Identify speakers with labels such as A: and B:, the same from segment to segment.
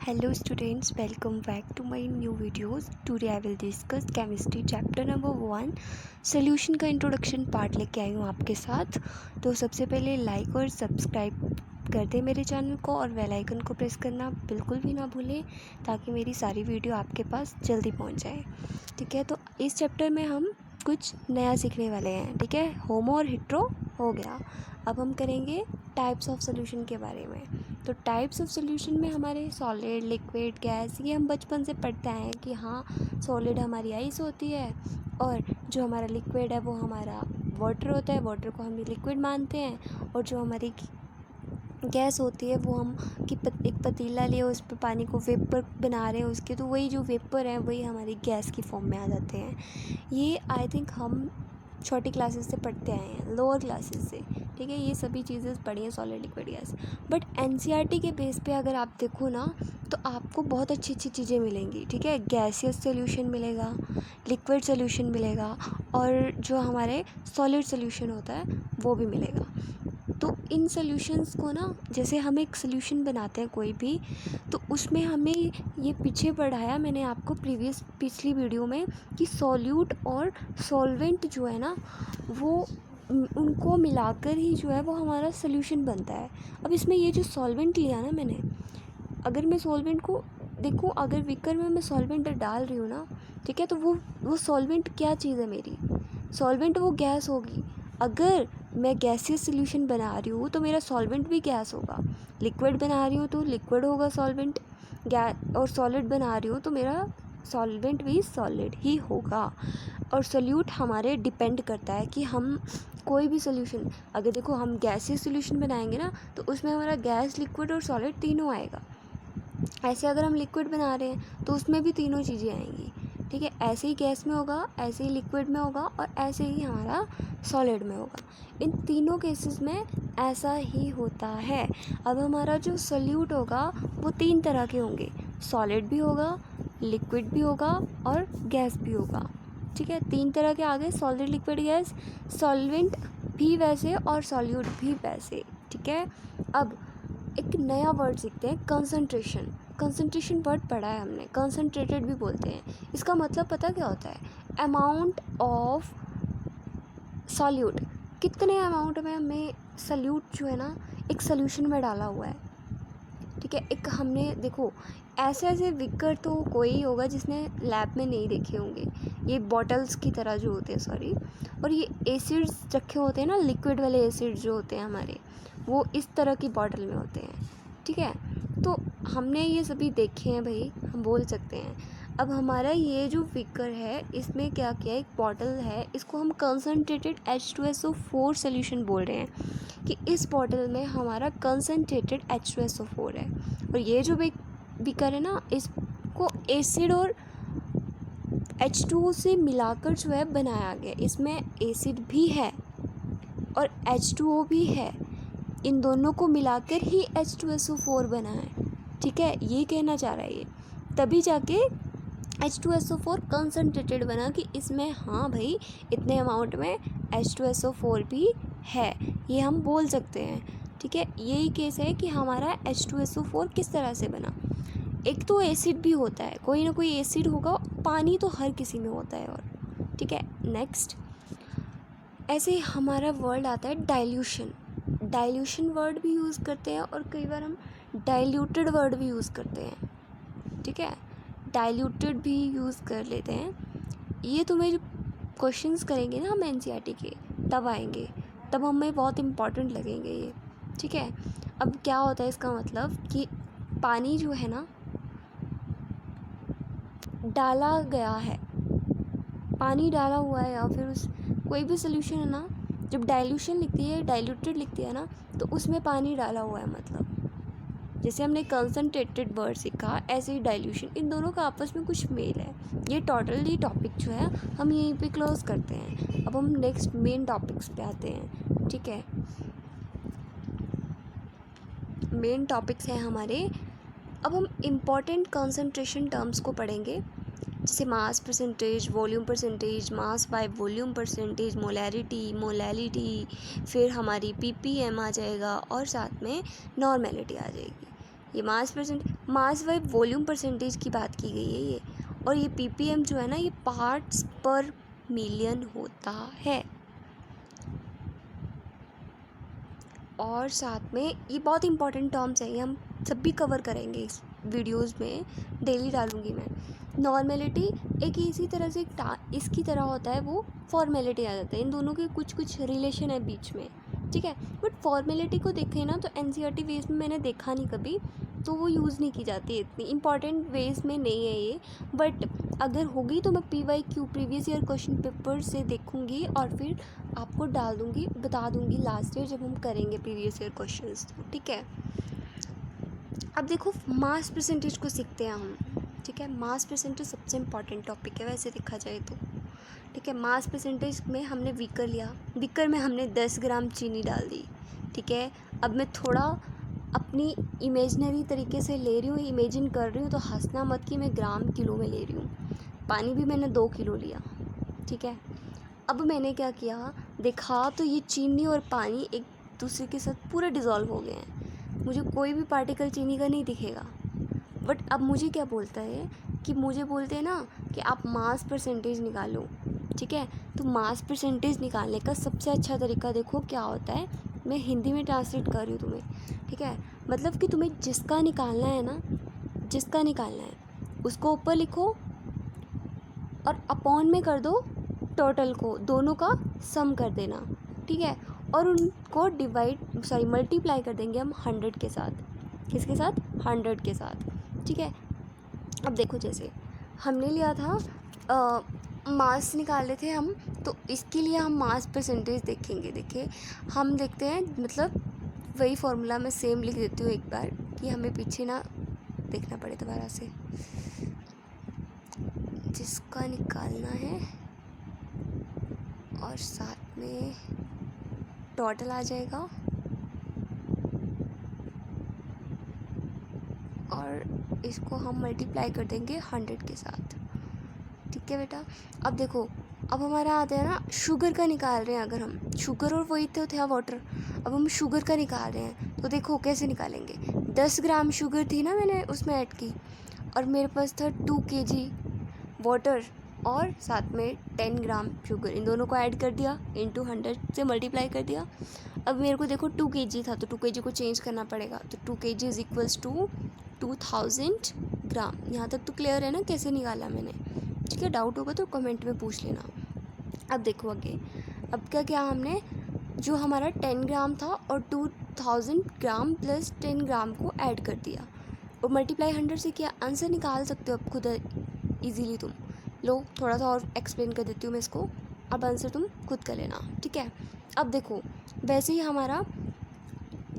A: Hello students, welcome back to my new videos. Today I will discuss chemistry chapter number 1 solution का introduction part लेके आई हूँ आपके साथ। तो सबसे पहले लाइक और सब्सक्राइब कर दें मेरे चैनल को और बेल आइकन को प्रेस करना बिल्कुल भी ना भूलें ताकि मेरी सारी वीडियो आपके पास जल्दी पहुँच जाए। ठीक है, तो इस चैप्टर में हम कुछ नया सीखने वाले हैं। ठीक है, होमो और हिट्रो हो गया। अब हम करेंगे टाइप्स ऑफ सोल्यूशन के बारे में। तो टाइप्स ऑफ सोल्यूशन में हमारे सॉलिड, लिक्विड, गैस, ये हम बचपन से पढ़ते आए हैं कि हाँ, सॉलिड हमारी आइस होती है और जो हमारा लिक्विड है वो हमारा वाटर होता है, वाटर को हम लिक्विड मानते हैं। और जो हमारी गैस होती है वो हम एक पतीला लिए उस पर पानी को वेपर बना रहे हैं उसके, तो वही जो वेपर है वही हमारी गैस की फॉर्म में आ जाते हैं। ये आई थिंक हम छोटी क्लासेस से पढ़ते आए हैं, लोअर क्लासेस से। ठीक है, ये सभी चीज़ें पढ़ी हैं, solid, liquid, gas. But NCERT के बेस पे अगर आप देखो ना तो आपको बहुत अच्छी अच्छी चीज़ें मिलेंगी। ठीक है, गैसियस सोल्यूशन मिलेगा, लिक्विड सोल्यूशन मिलेगा और जो हमारे सॉलिड सोल्यूशन होता है वो भी मिलेगा। तो इन सॉल्यूशंस को ना, जैसे हम एक सॉल्यूशन बनाते हैं कोई भी, तो उसमें हमें ये पीछे पढ़ाया मैंने आपको पिछली वीडियो में कि सॉल्यूट और सॉल्वेंट जो है ना वो उनको मिलाकर ही जो है वो हमारा सॉल्यूशन बनता है। अब इसमें ये जो सॉल्वेंट लिया ना मैंने, अगर मैं सॉल्वेंट को देखूँ, अगर बीकर में मैं सॉल्वेंट डाल रही हूँ ना, ठीक है, तो वो सॉल्वेंट क्या चीज़ है मेरी? सॉल्वेंट वो गैस होगी। अगर मैं गैसियस सॉल्यूशन बना रही हूँ तो मेरा सॉल्वेंट भी गैस होगा। लिक्विड बना रही हूँ तो लिक्विड होगा सॉल्वेंट, गैस। और सॉलिड बना रही हूँ तो मेरा सॉल्वेंट भी सॉलिड ही होगा। और सोल्यूट हमारे डिपेंड करता है कि हम कोई भी सोल्यूशन, अगर देखो हम गैसियस सोल्यूशन बनाएंगे ना तो उसमें हमारा गैस, लिक्विड और सॉलिड तीनों आएगा। ऐसे अगर हम लिक्विड बना रहे हैं तो उसमें भी तीनों चीज़ें आएंगी। ठीक है, ऐसे ही गैस में होगा, ऐसे ही लिक्विड में होगा और ऐसे ही हमारा सॉलिड में होगा। इन तीनों केसेस में ऐसा ही होता है। अब हमारा जो सोल्यूट होगा वो 3 तरह के होंगे, सॉलिड भी होगा, लिक्विड भी होगा और गैस भी होगा। ठीक है, 3 तरह के आ गए, सॉलिड, लिक्विड, गैस। सॉल्वेंट भी वैसे और सॉल्यूट भी वैसे। ठीक है, अब एक नया वर्ड सीखते हैं, कंसंट्रेशन। कंसंट्रेशन वर्ड पढ़ा है हमने, कंसंट्रेटेड भी बोलते हैं। इसका मतलब पता क्या होता है? अमाउंट ऑफ सॉल्यूट, कितने अमाउंट में हमें सॉल्यूट जो है ना एक सोल्यूशन में डाला हुआ है। ठीक है, एक हमने देखो ऐसे ऐसे विकर तो कोई होगा जिसने लैब में नहीं देखे होंगे, ये बॉटल्स की तरह जो होते हैं, सॉरी, और ये एसिड्स रखे होते हैं ना, लिक्विड वाले एसिड्स जो होते हैं हमारे, वो इस तरह की बॉटल में होते हैं। ठीक है, तो हमने ये सभी देखे हैं भाई, हम बोल सकते हैं। अब हमारा ये जो विकर है इसमें क्या किया, एक बॉटल है, इसको हम कंसनट्रेटेड H2SO4 सोल्यूशन बोल रहे हैं कि इस बॉटल में हमारा कंसनट्रेटेड H2SO4 है। और ये जो बीकर है ना, इसको एसिड और H2O से मिलाकर जो है बनाया गया। इसमें एसिड भी है और H2O भी है, इन दोनों को मिलाकर ही H2SO4 बना है। ठीक है, ये कहना चाह रहा है ये, तभी जाके H2SO4 कंसनट्रेटेड बना कि इसमें हाँ भाई इतने अमाउंट में H2SO4 भी है, ये हम बोल सकते हैं। ठीक है, यही केस है कि हमारा H2SO4 किस तरह से बना। एक तो एसिड भी होता है, कोई ना कोई एसिड होगा, पानी तो हर किसी में होता है। और ठीक है, नेक्स्ट ऐसे ही हमारा वर्ड आता है डाइल्यूशन। डाइल्यूशन वर्ड भी यूज़ करते हैं और कई बार हम डाइल्यूटेड वर्ड भी यूज़ करते हैं। ठीक है, डाइल्यूटेड भी यूज़ कर लेते हैं। ये तुम्हें जो क्वेश्चंस करेंगे ना हम एनसीईआरटी के, तब आएंगे, तब हमें बहुत इम्पॉर्टेंट लगेंगे ये। ठीक है, अब क्या होता है इसका मतलब कि पानी जो है ना डाला गया है, पानी डाला हुआ है, या फिर उस कोई भी सोल्यूशन है ना, जब डाइल्यूशन लिखती है, डाइल्यूटेड लिखती है ना, तो उसमें पानी डाला हुआ है। मतलब जैसे हमने कंसनट्रेटेड वर्ड सीखा, ऐसे ही डाइल्यूशन, इन दोनों का आपस में कुछ मेल है। ये टोटली टॉपिक जो है हम यहीं पे क्लोज करते हैं। अब हम नेक्स्ट मेन टॉपिक्स पे आते हैं। ठीक है, मेन टॉपिक्स हैं हमारे। अब हम इम्पॉर्टेंट कंसंट्रेशन टर्म्स को पढ़ेंगे, जैसे mass percentage, volume percentage, mass by volume percentage, molarity, molality, फिर हमारी ppm आ जाएगा और साथ में नॉर्मेलिटी आ जाएगी। ये मास बाय वॉल्यूम परसेंटेज की बात की गई है ये। और ये ppm जो है ना, ये पार्ट्स पर मिलियन होता है। और साथ में ये बहुत इंपॉर्टेंट टर्म्स हैं, ये हम सब भी कवर करेंगे इस वीडियोस में, डेली डालूंगी मैं। नॉर्मेलिटी एक इसी तरह से इसकी तरह होता है, वो फॉर्मेलिटी आ जाता है। इन दोनों के कुछ कुछ रिलेशन है बीच में, ठीक है। बट फॉर्मेलिटी को देखें ना तो एनसीईआरटी वेज में मैंने देखा नहीं कभी, तो वो यूज़ नहीं की जाती है, इतनी इंपॉर्टेंट वेज में नहीं है ये। बट अगर होगी तो मैं PYQ previous year question paper से देखूंगी और फिर आपको डाल दूंगी, बता दूंगी लास्ट ईयर जब हम करेंगे प्रीवियस ईयर क्वेश्चंस, ठीक है। अब देखो मास परसेंटेज को सीखते हैं हम, ठीक है। मास परसेंटेज सबसे इम्पॉर्टेंट टॉपिक है वैसे देखा जाए तो, ठीक है। मास परसेंटेज में हमने बीकर लिया, बीकर में हमने 10 ग्राम चीनी डाल दी, ठीक है। अब मैं थोड़ा अपनी इमेजनरी तरीके से ले रही हूँ, इमेजिन कर रही हूँ, तो हंसना मत कि मैं ग्राम किलो में ले रही हूँ। पानी भी मैंने 2 किलो लिया, ठीक है। अब मैंने क्या किया, देखा तो ये चीनी और पानी एक दूसरे के साथ पूरे डिज़ोल्व हो गए हैं, मुझे कोई भी पार्टिकल चीनी का नहीं दिखेगा। बट अब मुझे क्या बोलता है कि मुझे बोलते हैं ना कि आप मास परसेंटेज निकालो, ठीक है। तो मास परसेंटेज निकालने का सबसे अच्छा तरीका देखो क्या होता है, मैं हिंदी में ट्रांसलेट कर रही हूँ तुम्हें, ठीक है। मतलब कि तुम्हें जिसका निकालना है ना, जिसका निकालना है उसको ऊपर लिखो और अपॉन में कर दो टोटल को, दोनों का सम कर देना, ठीक है। और उनको मल्टीप्लाई कर देंगे हम 100 के साथ। किसके साथ? 100 के साथ, ठीक है। अब देखो जैसे हमने लिया था मास निकाले थे हम, तो इसके लिए हम मास परसेंटेज देखेंगे। देखिए हम देखते हैं, मतलब वही फॉर्मूला मैं सेम लिख देती हूँ एक बार कि हमें पीछे ना देखना पड़े दोबारा से। जिसका निकालना है और साथ में टोटल आ जाएगा, और इसको हम मल्टीप्लाई कर देंगे 100 के साथ, ठीक है बेटा। अब देखो, अब हमारा आता है ना शुगर का निकाल रहे हैं, अगर हम शुगर और वही तो था वाटर, अब हम शुगर का निकाल रहे हैं, तो देखो कैसे निकालेंगे। 10 ग्राम शुगर थी ना मैंने उसमें ऐड की, और मेरे पास था 2 kg वाटर और साथ में 10 ग्राम शुगर, इन दोनों को ऐड कर दिया, इनटू 100 से मल्टीप्लाई कर दिया। अब मेरे को देखो 2 kg था, तो 2 kg को चेंज करना पड़ेगा, तो 2 kg इज इक्वल्स टू 2000 ग्राम। यहाँ तक तो क्लियर है ना कैसे निकाला मैंने, ठीक है। डाउट होगा तो कमेंट में पूछ लेना। अब देखो आगे, अब क्या किया हमने, जो हमारा 10 ग्राम था और 2000 ग्राम प्लस 10 ग्राम को ऐड कर दिया और मल्टीप्लाई 100 से किया। आंसर निकाल सकते हो अब खुद इजीली तुम। लो थोड़ा सा और एक्सप्लेन कर देती हूँ मैं इसको, अब आंसर तुम खुद कर लेना, ठीक है। अब देखो वैसे ही हमारा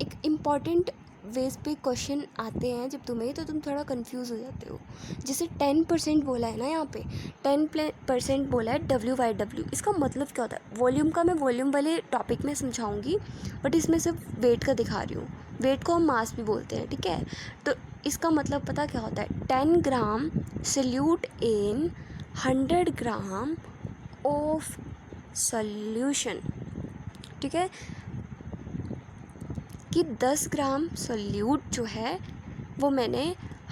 A: एक इम्पॉर्टेंट वेज पे क्वेश्चन आते हैं जब तुम्हें, तो तुम थोड़ा कंफ्यूज हो जाते हो। जैसे 10% बोला है ना, यहाँ पे 10% बोला है WYW, इसका मतलब क्या होता है? वॉल्यूम का मैं वॉल्यूम वाले टॉपिक में समझाऊंगी, बट इसमें सिर्फ वेट का दिखा रही हूँ। वेट को हम मास भी बोलते हैं, ठीक है। तो इसका मतलब पता क्या होता है, 10 gram solute in 100 gram of solution, ठीक है। कि 10 ग्राम सोल्यूट जो है वो मैंने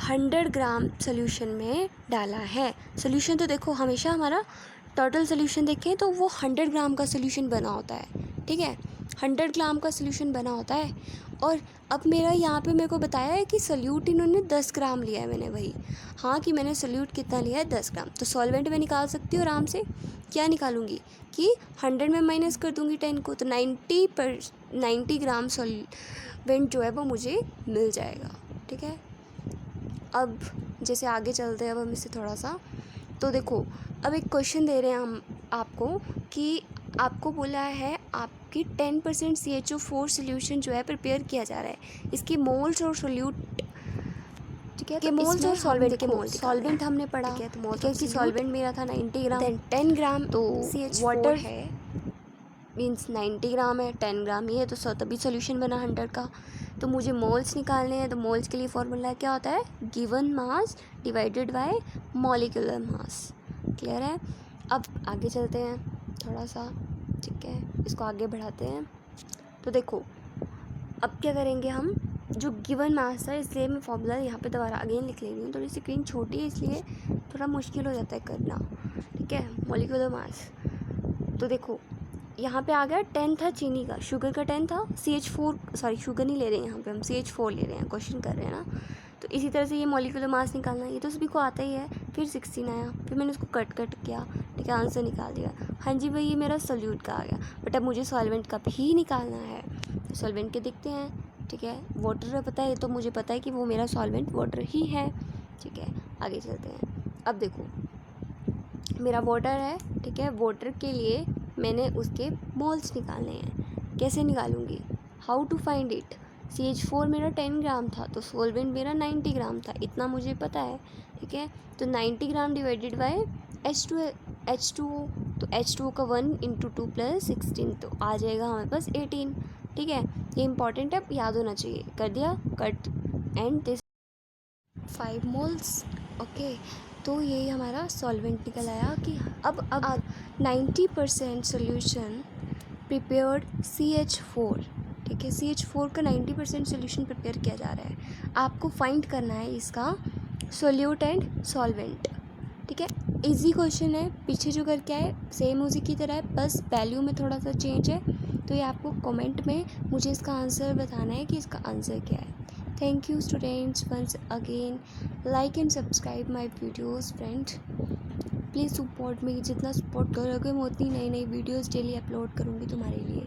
A: 100 ग्राम सोल्यूशन में डाला है। सोल्यूशन तो देखो हमेशा हमारा टोटल सोल्यूशन देखें तो वो 100 ग्राम का सोल्यूशन बना होता है, ठीक है। 100 ग्राम का सोल्यूशन बना होता है। और अब मेरा यहाँ पे मेरे को बताया है कि सोल्यूट इन्होंने 10 ग्राम लिया है, मैंने वही हाँ कि मैंने सोल्यूट कितना लिया है 10 ग्राम। तो सॉल्वेंट में निकाल सकती हूँ आराम से, क्या निकालूंगी कि 100 में माइनस कर दूंगी 10 को, तो 90 ग्राम सॉल्वेंट जो है वो मुझे मिल जाएगा, ठीक है। अब जैसे आगे चलते हैं अब हम इससे थोड़ा सा, तो देखो अब एक क्वेश्चन दे रहे हैं हम आपको कि आपको बोला है आपकी 10% CHO4 सोल्यूशन जो है प्रिपेयर किया जा रहा है, इसके मोल्स और सोल्यूट, ठीक है। तो मोल्स और सॉल्वेंट के मोल, सॉल्वेंट हमने पढ़ा, ठीक है। तो मोल्स की सॉल्वेंट मेरा था 90 ग्राम, 10 ग्राम तो वाटर है, मीन्स 90 ग्राम है, 10 ग्राम ये है, तो तभी सोल्यूशन बना 100 का। तो मुझे मोल्स निकालने हैं, तो मोल्स के लिए फॉर्मूला क्या होता है, given mass divided by molecular mass, clear है। अब आगे चलते हैं थोड़ा सा, ठीक है, इसको आगे बढ़ाते हैं। तो देखो अब क्या करेंगे हम, जो गिवन मास है, इसलिए मैं फॉर्मूला यहाँ पे दोबारा अगेन लिख ले रही हूँ। थोड़ी स्क्रीन छोटी है इसलिए थोड़ा मुश्किल हो जाता है करना, ठीक है। मॉलिक्यूलर मास, तो देखो यहाँ पे आ गया 10 था चीनी का, शुगर का 10 था, CH4 सॉरी शुगर नहीं ले रहे हैं यहाँ पे हम, CH4 ले रहे हैं, क्वेश्चन कर रहे हैं ना। तो इसी तरह से ये मॉलिक्यूलर मास निकालना, ये तो सभी को आता ही है। फिर 16 आया, फिर मैंने उसको कट किया, ठीक है, आंसर निकाल दिया। हाँ जी भाई, ये मेरा सोल्यूट का आ गया। बट अब मुझे सॉल्वेंट का भी निकालना है, सॉल्वेंट के देखते हैं, ठीक है। वाटर पता है, तो मुझे पता है कि वो मेरा सॉल्वेंट वाटर ही है, ठीक है। आगे चलते हैं। अब देखो मेरा वाटर है, ठीक है। वाटर के लिए मैंने उसके मोल्स निकालने हैं। कैसे निकालूंगी, how to find it. CH4 मेरा 10 ग्राम था, तो सोलवेंट मेरा 90 ग्राम था, इतना मुझे पता है, ठीक है। तो 90 ग्राम डिवाइडेड बाय H2O, तो H2O का 1 × 2 + 16, तो आ जाएगा हमारे पास 18, ठीक है। ये इंपॉर्टेंट है, याद होना चाहिए। कर दिया cut, and this 5 moles, okay. तो यही हमारा सॉल्वेंट निकल आया कि अब 90% सोल्यूशन प्रिपेयर्ड CH4, ठीक है। CH4 का 90% सोल्यूशन प्रिपेयर किया जा रहा है। आपको फाइंड करना है इसका सोल्यूट एंड सॉल्वेंट, ठीक है। इजी क्वेश्चन है, पीछे जो करके आए सेम उसी की तरह है, बस वैल्यू में थोड़ा सा चेंज है। तो ये आपको कमेंट में मुझे इसका आंसर बताना है कि इसका आंसर क्या है। Thank you students, once again like and subscribe my videos friend, please support me. जितना सपोर्ट करोगे मैं उतनी नई वीडियोज़ डेली अपलोड करूँगी तुम्हारे लिए।